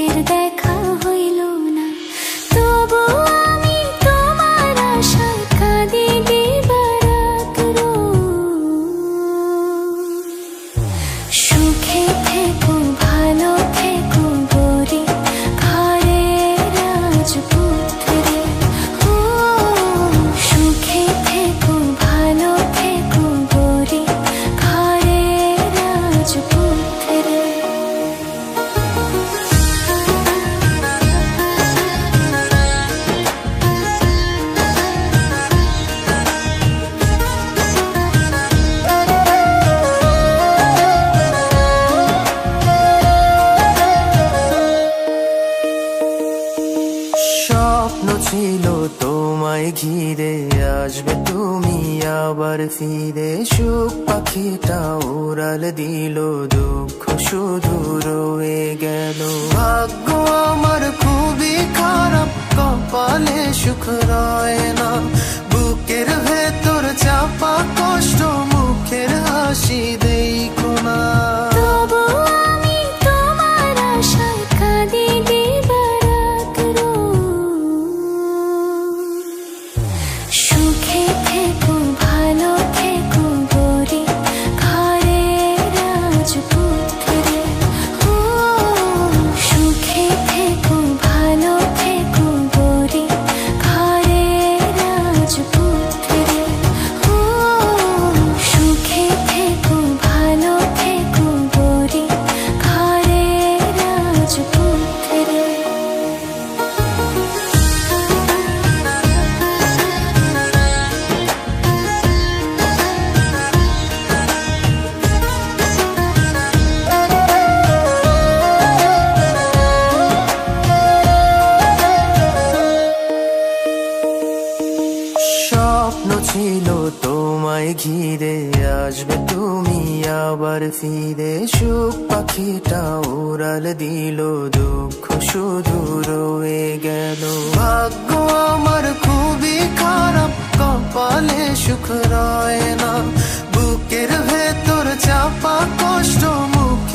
চোখের দেখা হইল না, তবু আমি তোমার আশায় কাঁদি দিবারাত রোজ। সুখে থেকো ভালো থেকো গরি ঘরের রাজপুত্রে, ও সুখে থেকো ভালো থেকো গরি ঘরের রাজপুত্রে। স্বপ্ন ছিল তোমায় ঘিরে আসবে তুমি আবার ফিরে, সুখ পাখিটা উড়াল দিল, দুঃখ শুধু রয়ে গেল। ভাগ্য আমার খুবই খারাপ, কপালে সুখ রয় না, বুকের ভেতর চাপা কষ্ট, মুখের হাসি দেখো না। তবু আমি তোমার আশায় কাঁদি দিবারাত রোজ। সুখে থেকো ভালো থেকো গরি ঘরের রাজপুত্রে, ও সুখে থেকো ভালো থেকো গরি ঘরের রাজপুত্রে, ও সুখে থেকো ভালো থেকো গরি ঘরের রাজপুত্রে। স্বপ্ন ছিল তোমায় ঘিরে আসবে তুমি আবার ফিরে, সুখ পাখিটা উড়াল দিল, দুঃখ শুধু রয়ে গেল। ভাগ্য আমার খুবই খারাপ, কপালে সুখ রয় না, বুকের ভেতর চাপা কষ্ট, মুখ